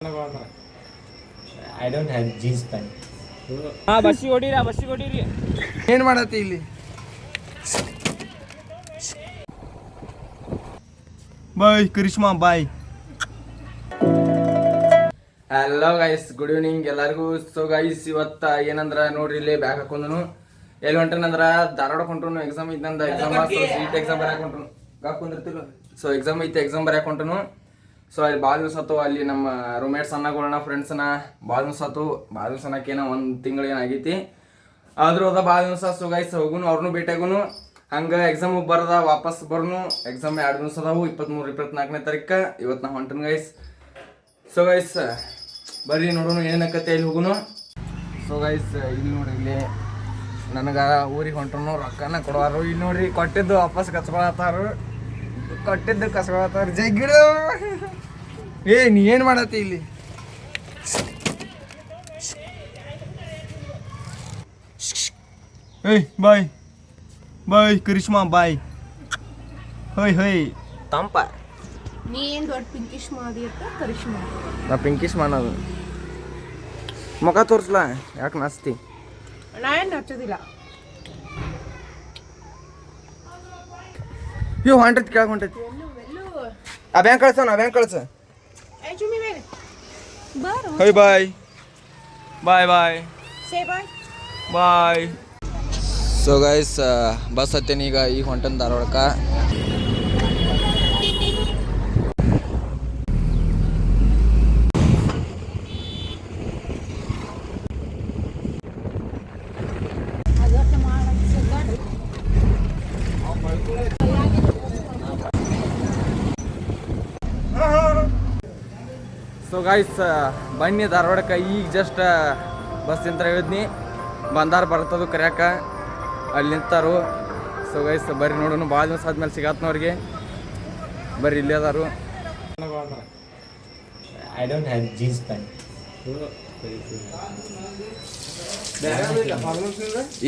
I don't have jeans pant. ಬಸ್ಸಿಗೆ ಹೊಡೀರಿ ಏನ್ ಮಾಡತ್ತಿ ಇಲ್ಲಿ? Bye Karishma bye. Hello guys, good evening ಎಲ್ಲರಿಗೂ. ಸೊ ಗೈಸ್, ಇವತ್ತ ಏನಂದ್ರ ನೋಡ್ರಿ, ಇಲ್ಲಿ ಬ್ಯಾಗ್ ಹಾಕೊಂಡನು ಎಲ್ಲಿ ಹೊಂಟನಂದ್ರ ಧಾರವಾಡ ಹೊಂಟನು. ಎಕ್ಸಾಮ್ ಇದ್ದಂದ ಎಕ್ಸಾಮ್ ಸೀಟ್ ಎಕ್ಸಾಮ್ ಬರಕ್ ಹೊಂಟನು. ಹಾಕೊಂಡಿರ್ತಿಲ್ಲ. ಸೊ ಎಕ್ಸಾಮ್ ಐತೆ, ಎಕ್ಸಾಮ್ ಬರಕ್ ಹೊಂಟನು. ಸೊ ಅಲ್ಲಿ ಭಾಳ ದಿವಸ ಆತು, ಅಲ್ಲಿ ನಮ್ಮ ರೂಮ್ಮೇಟ್ಸ್ ಅನ್ನಗಳನ್ನ ಫ್ರೆಂಡ್ಸ್ನ ಭಾಳ ದಿವಸ ಆತು. ಭಾಳ ದಿವಸ ಅನ್ನಕೇನೋ ಒಂದು ತಿಂಗಳು ಏನಾಗೈತಿ, ಆದ್ರೂ ಅದ ಭಾಳ ದಿವಸ. ಸೊ ಗೈಸ್ ಹೋಗುನು, ಅವ್ರನ್ನೂ ಭೇಟಿಯಾಗುನು. ಹಂಗೆ ಎಕ್ಸಾಮ್ ಬರದ ವಾಪಸ್ ಬರ್ನು. ಎಕ್ಸಾಮ್ 2 ದಿವಸ ಅದಾವು, 23, 24ನೇ ತಾರೀಕು. ಇವತ್ತು ನಾ ಹೊಂಟನು ಗೈಸ್. ಸೊ ಗೈಸ್ ಬರ್ರಿ ನೋಡೋಣ ಏನಕ್ಕತ್ತೆ ಇಲ್ಲಿ ಹೋಗುನು. ಸೊ ಗೈಸ್ ಇಲ್ಲಿ ನೋಡ್ರಿ, ಇಲ್ಲಿ ನನಗೆ ಊರಿಗೆ ಹೊಂಟನು, ರೊಕ್ಕನ ಕೊಡುವಾರು. ಇಲ್ಲಿ ನೋಡ್ರಿ, ಕೊಟ್ಟಿದ್ದು ವಾಪಸ್ ಕಚ್ಕೊಳತ್ತಾರು, ಕೊಟ್ಟಿದ್ದು ಕಸ್ಕೊಳತ್ತಾರು. ಜಗ್ಗಿಡ ನೀ ಏನು ಮಾಡತ್ತಿ ಇಲ್ಲಿ? ಏಯ್ ಬಾಯ್ ಬಾಯ್ ಕರಿಷ್ಮಾ ಬಾಯ್. ಹೊಯ್ ತಂಪ. ನೀ ಏನ್ ದೊಡ್ಡ ಪಿಂಕಿಶ್ ಮಾಡಿ ಅಂತ ಕರಿಷ್ಮಾ. ನಾ ಪಿಂಕಿಶ್ ಮಾಡೋದು. ಮುಖ ತೋರಿಸ್ಲಾ? ಯಾಕೆ ನಾಸ್ತಿ? ನಾ ಏನು ಹಚ್ಚೋದಿಲ್ಲ. ಇವ್ ಹೊಂಟೈತಿ, ಕೆಳಗೆ ಹೊಂಟೈತಿ. ಆ ಬ್ಯಾಂಕ್ ಕಳ್ಸ, ನಾ ಬ್ಯಾಂಕ್ ಕಳ್ಸ. ಹೊಯ್ ಬಾಯ್ ಬಾಯ್ ಬಾಯ್ ಬಾಯ್. ಸೊ ಗೈಸ್ ಬಸ್ ಹತ್ತೇನಿ ಈಗ ಹೊಂಟನ್ ಧಾರವಾಡಕ್ಕ. ಸೊ ಗೈಸ್ ಬನ್ನಿ ಧಾರವಾಡಕ್ಕೆ. ಈಗ ಜಸ್ಟ್ ಬಸ್ ನಿಂತ ಹೇಳಿದ್ನಿ, ಬಂದಾರ ಬರ್ತದು ಕರ್ಯಾಕ, ಅಲ್ಲಿ ನಿಂತಾರು. ಸೊ ಗೈಸ್ ಬರ್ರಿ ನೋಡೋಣ, ಭಾಳ ದಿವಸ ಆದ್ಮೇಲೆ ಸಿಗತ್ನವ್ರಿಗೆ. ಬರ್ರಿ ಇಲ್ಲೇ ಅದಾರು. I don't have jeans pant.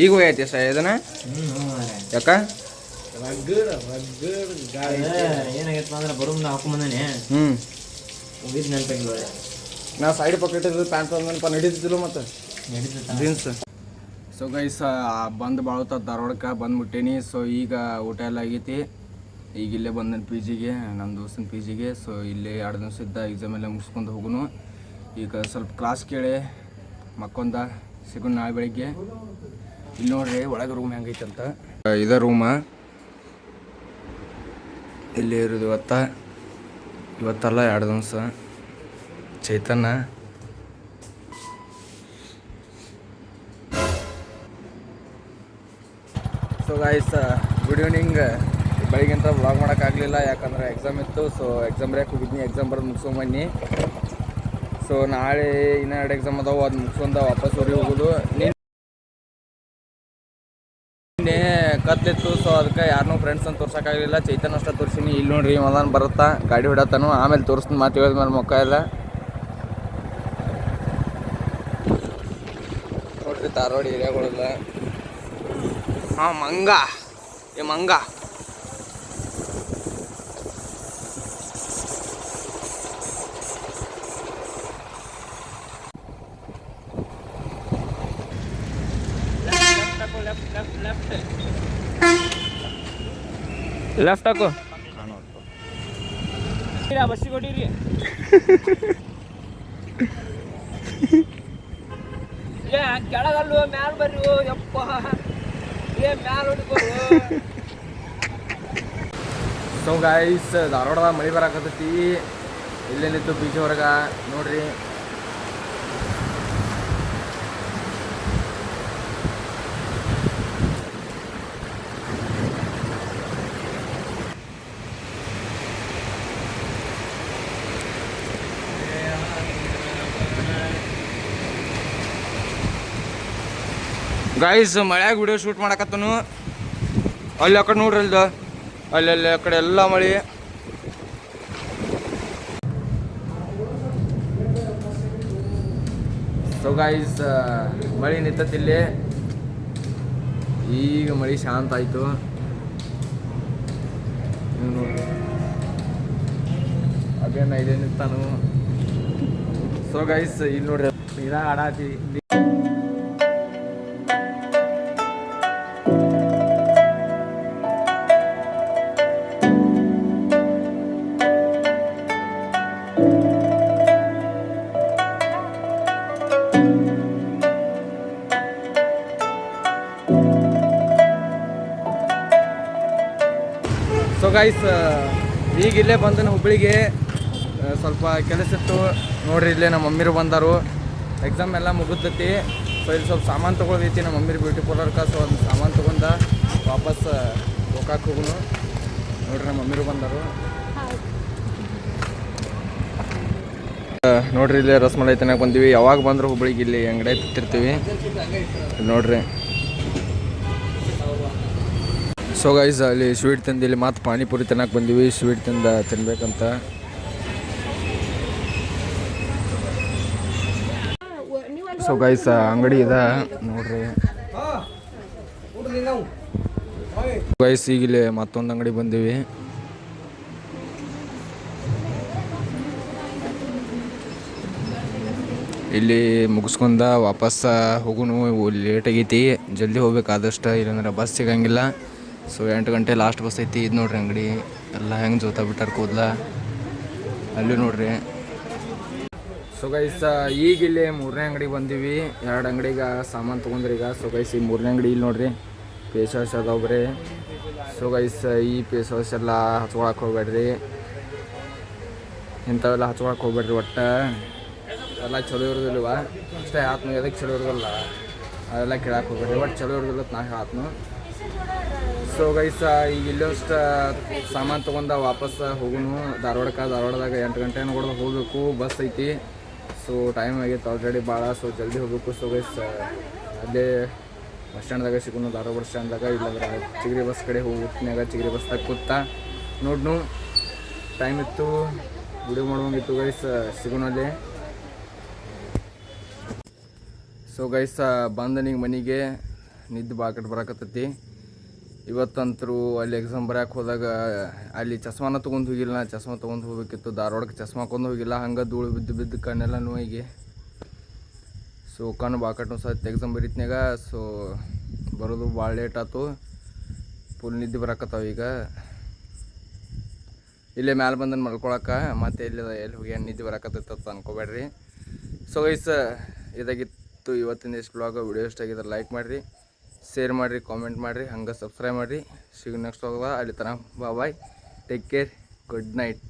ಈಗ ಹೋಗೈತಿ ಅಷ್ಟ ಇದನ್ನ ಯಾಕ? ಏನಾಗೈತೆ ಅಂದ್ರೆ ಬರೋಮ್ನ ಹಾಕೊಂಬಂದಾನೆ. ಹೋಗಿದ್ ನೆನಪಾಗಿಲ್ಲ. ನಾ ಸೈಡ್ ಪಾಕೆಟ್ ಪ್ಯಾಂಟ್ ತಂದನಪ್ಪ, ನಡೀತಿದ್ದಿಲ್ಲ ಮತ್ತು ಜೀನ್ಸ್. ಸೊ ಗೈಸ್ ಬಂದು ಬಾಳುತ್ತ ಧಾರವಾಡಕ್ಕೆ ಬಂದ್ಬಿಟ್ಟೇನಿ. ಸೊ ಈಗ ಊಟ ಎಲ್ಲ ಆಗೈತಿ. ಈಗ ಇಲ್ಲೇ ಬಂದೇನೆ ಪಿ ಜಿಗೆ, ನನ್ನ ದೋಸ್ತನ ಪಿ ಜಿಗೆ. ಸೊ ಇಲ್ಲೇ 2 ದಿವಸ ಇದ್ದ ಎಕ್ಸಾಮ್ ಎಲ್ಲ ಮುಗಿಸ್ಕೊಂಡು ಹೋಗುನು. ಈಗ ಸ್ವಲ್ಪ ಕ್ಲಾಸ್ ಕೇಳಿ ಮಕ್ಕೊಂದ ಸಿಗೋಣ ನಾಳೆ ಬೆಳಿಗ್ಗೆ. ಇಲ್ಲಿ ನೋಡ್ರಿ ಒಳಗೆ ರೂಮ್ ಹೆಂಗೈತೆ ಅಂತ. ಇದೇ ರೂಮ, ಇಲ್ಲೇ ಇರೋದು ಇವತ್ತಲ್ಲ 2 ದಿವಸ. Chaitanya so guys good evening. ಬೆಳಿಗ್ಗೆಂತ ವ್ಲಾಗ್ ಮಾಡೋಕ್ಕಾಗಲಿಲ್ಲ, ಯಾಕಂದ್ರೆ ಎಕ್ಸಾಮ್ ಇತ್ತು. ಸೊ ಎಕ್ಸಾಮ್ ಬರೆಯಕ್ಕೆ ಹೋಗಿದ್ನಿ, ಎಕ್ಸಾಮ್ ಬರೋದು ಮುಗಿಸ್ಕೊಂಬನ್ನಿ. ಸೊ ನಾಳೆ ಇನ್ನೂ 2 ಎಕ್ಸಾಮ್ ಅದಾವು, ಅದು ಮುಗಿಸ್ಕೊಂಡ ವಾಪಸ್ ಊರಿಗೆ ಹೋಗೋದು. ನಿನ್ನೆ ಕತ್ತಿತ್ತು, ಸೊ ಅದಕ್ಕೆ ಯಾರನ್ನೂ ಫ್ರೆಂಡ್ಸ್ ಅಂತ ತೋರ್ಸೋಕ್ಕಾಗಲಿಲ್ಲ. ಚೈತನ್ಯ ಅಷ್ಟೇ ತೋರಿಸಿನಿ. ಇಲ್ಲಿ ನೋಡ್ರಿ ಮದಾನ ಬರುತ್ತಾ, ಗಾಡಿ ಹೊಡತ್ತಾನು. ಆಮೇಲೆ ತೋರಿಸ್ತೀನಿ, ಮಾತು ಹೇಳಿದ್ಮೇಲೆ ಮುಖ ಎಲ್ಲ ನೋಡ್ರಿ. ಧಾರವಾಡ ಏರಿಯಾಗಳೆಲ್ಲ ಮಂಗ ಲೆಫ್ಟ್ ಹಾಕು. ಬಸ್ಸಿಗೆ ಹೊಡೀರಿ ಕೆಳಗಲ್ಲು ಮ್ಯಾಲ ಬರ್ರಿ. ಯಪ್ಪ ಮ್ಯಾಲ ಹೊಡಿಕೋರು. ಸೊ ಗೈಸ್ ಧಾರವಾಡದಾಗ ಮಳೆ ಬರಾಕತ್ತೈತಿ. ಇಲ್ಲೇ ನಿಂತು ಬೀಚ್ ಹೊರಗೆ ನೋಡ್ರಿ. ಗೈಸ್ ಮಳ್ಯಾಗ ವಿಡಿಯೋ ಶೂಟ್ ಮಾಡಕತ್ತನು. ಅಲ್ಲಿ ಆ ಕಡೆ ನೋಡ್ರಿ, ಅಲ್ಲಿ ಆ ಕಡೆ ಎಲ್ಲ ಮಳೆ. ಸೊ ಗೈಸ್ ಮಳೆ ನಿಂತತ್ತಿಲ್ಲಿ. ಈಗ ಮಳೆ ಶಾಂತ ಆಯಿತು. ನೋಡ್ರಿ ಅದೇನು ಇದೇ ನಿಂತಾನು. ಸೊ ಗೈಸ್ ಇಲ್ಲಿ ನೋಡ್ರಿ ನೀರಾಗ ಆಡಾತಿ. ಸೊ ಗೈಸ್ ಈಗ ಇಲ್ಲೇ ಬಂದನು ಹುಬ್ಳಿಗೆ. ಸ್ವಲ್ಪ ಕೆಲಸ ಇತ್ತು ನೋಡ್ರಿ. ಇಲ್ಲೇ ನಮ್ಮ ಮಮ್ಮಿರು ಬಂದಾರು. ಎಕ್ಸಾಮ್ ಎಲ್ಲ ಮುಗಿದೈತಿ. ಸೊ ಇಲ್ಲಿ ಸ್ವಲ್ಪ ಸಾಮಾನು ತೊಗೊಳದೈತಿ ನಮ್ಮ ಮಮ್ಮಿರು ಬ್ಯೂಟಿ ಪಾರ್ಲರ್ಗೆ. ಸೊ ಒಂದು ಸಾಮಾನು ತೊಗೊಂಡ ವಾಪಸ್ ಗೋಕಾಕ್ ಹೋಗುನು. ನೋಡ್ರಿ ನಮ್ಮ ಮಮ್ಮಿರು ಬಂದಾರು. ನೋಡ್ರಿ ಇಲ್ಲೇ ರಸಮಲೈ ತಿನ್ನಕ್ಕೆ ಬಂದೀವಿ. ಯಾವಾಗ ಬಂದ್ರು ಹುಬ್ಳಿಗೆ ಇಲ್ಲಿ ಅಂಗಡಿ ತಿರ್ತೀವಿ ನೋಡ್ರಿ. ಸೊ ಗೈಸ್ ಅಲ್ಲಿ ಸ್ವೀಟ್ ತಿಂದು ಇಲ್ಲಿ ಮತ್ತು ಪಾನಿಪುರಿ ತಿನ್ನಕ್ಕೆ ಬಂದೀವಿ. ಸ್ವೀಟ್ ತಿನ್ಬೇಕಂತ. ಸೊ ಗೈಸ್ ಅಂಗಡಿ ಇದೆ ನೋಡ್ರಿ. ಗೈಸ್ ಈಗ ಇಲ್ಲಿ ಮತ್ತೊಂದು ಅಂಗಡಿ ಬಂದೀವಿ. ಇಲ್ಲಿ ಮುಗಿಸ್ಕೊಂಡ ವಾಪಸ್ ಹೋಗುನು. ಲೇಟ್ ಆಗೈತಿ, ಜಲ್ದಿ ಹೋಗ್ಬೇಕಾದಷ್ಟು, ಇಲ್ಲಾಂದ್ರೆ ಬಸ್ ಸಿಗಂಗಿಲ್ಲ. ಸೊ 8 ಗಂಟೆ ಲಾಸ್ಟ್ ಬಸ್ ಐತಿ. ಇದು ನೋಡ್ರಿ ಅಂಗಡಿ ಎಲ್ಲ ಹೆಂಗೆ ಜೋತಾ ಬಿಟ್ಟಾರ ಕೂದಲ ಅಲ್ಲಿ ನೋಡ್ರಿ. ಸೊ ಗೈಸ್ ಈಗ ಇಲ್ಲಿ 3ನೇ ಅಂಗಡಿಗೆ ಬಂದೀವಿ. 2 ಅಂಗಡಿಗೆ ಸಾಮಾನು ತೊಗೊಂಡ್ರಿ ಈಗ. ಸೊ ಗೈಸ್ ಈ 3ನೇ ಅಂಗಡಿ ಇಲ್ಲಿ ನೋಡ್ರಿ ಫೇಸ್ ವಾಶ್ ಅದಾವ ಬರೀ. ಸೊ ಗೈಸ್ ಈ ಫೇಸ್ ವಾಶ್ ಎಲ್ಲ ಹಚ್ಕೊಳಕ್ಕೆ ಹೋಗ್ಬೇಡ್ರಿ, ಇಂಥವೆಲ್ಲ ಹಚ್ಕೊಳಕ್ಕೆ ಹೋಗ್ಬೇಡ್ರಿ. ಒಟ್ಟು ಎಲ್ಲ ಚಲೋ ಇರೋದಿಲ್ವ ಅಷ್ಟೇ ಆತ್ನು. ಎದಕ್ಕೆ ಚಲೋ ಇರೋದಿಲ್ಲ ಅದೆಲ್ಲ ಕೇಳಕ್ಕೆ ಹೋಗ್ಬೇಡ್ರಿ. ಒಟ್ಟು ಚಲೋ ಇರೋದಿಲ್ಲ ನಾ ಹೇಳತ್ನು. ಸೊ ಗೈಸ್ ಈಗ ಇಲ್ಲಷ್ಟು ಸಾಮಾನು ತೊಗೊಂಡ ವಾಪಸ್ ಹೋಗುನು ಧಾರವಾಡದಾಗ 8 ಗಂಟೆ ಹೊಡೆದು ಹೋಗಬೇಕು. ಬಸ್ ಐತಿ. ಸೊ ಟೈಮ್ ಆಗೈತೆ ಆಲ್ರೆಡಿ ಭಾಳ. ಸೊ ಜಲ್ದಿ ಹೋಗ್ಬೇಕು. ಸೊ ಗೈಸ್ ಅಲ್ಲೇ ಬಸ್ ಸ್ಟ್ಯಾಂಡ್ದಾಗ ಸಿಗೋನು, ಧಾರವಾಡ ಬಸ್ ಸ್ಟ್ಯಾಂಡ್ದಾಗ. ಇಲ್ಲಾಂದ್ರೆ ಚಿಗರಿ ಬಸ್ ಕಡೆ ಹೋಗ್ಬಿಟ್ನಾಗ ಚಿಗರಿ ಬಸ್ದಾಗ ಕೂತಾ ನೋಡ್ನು. ಟೈಮ್ ಇತ್ತು, ವಿಡಿಯೋ ಮಾಡುವಂಗಿತ್ತು ಗೈಸ್. ಸಿಗೋನಲ್ಲಿ. ಸೊ ಗೈಸ್ ಬಂದನಿಗೆ ಮನೆಗೆ ನಿದ್ದೆ ಬಾಕಟ್ ಬರಾಕತ್ತೈತಿ. ಇವತ್ತಂತರೂ ಅಲ್ಲಿ ಎಕ್ಸಾಮ್ ಬರೋಕೆ ಹೋದಾಗ ಅಲ್ಲಿ ಚಸ್ಮಾನ ತೊಗೊಂಡು ಹೋಗಿಲ್ಲ. ನಾ ಚಸ್ಮಾ ತೊಗೊಂಡು ಹೋಗ್ಬೇಕಿತ್ತು. ಧಾರವಾಡಕ್ಕೆ ಚಸ್ಮಾ ಹಾಕೊಂಡು ಹೋಗಿಲ್ಲ. ಹಂಗೆ ಧೂಳು ಬಿದ್ದು ಕಣ್ಣೆಲ್ಲ ನೋವಿಗೆ. ಸೊ ಕಣ್ಣು ಬಾಕಟ್ಟು ಸತ್ತು ಎಕ್ಸಾಮ್ ಬರೀತ್ನಾಗ. ಸೊ ಬರೋದು ಭಾಳ ಲೇಟ್ ಆಯ್ತು. ಫುಲ್ ನಿದ್ದೆ ಬರಾಕತ್ತಾವ ಈಗ. ಇಲ್ಲೇ ಮ್ಯಾಲೆ ಬಂದನು ಮಲ್ಕೊಳಕ್ಕೆ. ಮತ್ತೆ ಎಲ್ಲಿ ಹೋಗಿ ನಿದ್ದೆ ಬರಾಕತ್ತೈತೆ ಅನ್ಕೋಬೇಡ್ರಿ. ಸೊ ಗೈಸ್ ಇದಾಗಿತ್ತು ಇವತ್ತಿನ ಇಷ್ಟು ಬ್ಲಾಗ್. ವಿಡಿಯೋ ಇಷ್ಟ ಆಗಿದ್ರೆ ಲೈಕ್ ಮಾಡಿರಿ, ಶೇರ್ ಮಾಡಿರಿ, ಕಾಮೆಂಟ್ ಮಾಡಿರಿ, ಹಂಗೆ ಸಬ್ಸ್ಕ್ರೈಬ್ ಮಾಡಿರಿ. ಸಿಗು ನೆಕ್ಸ್ಟ್ ಹೋಗದ ಅಲ್ಲಿ ತನಕ bye. Take care, good night.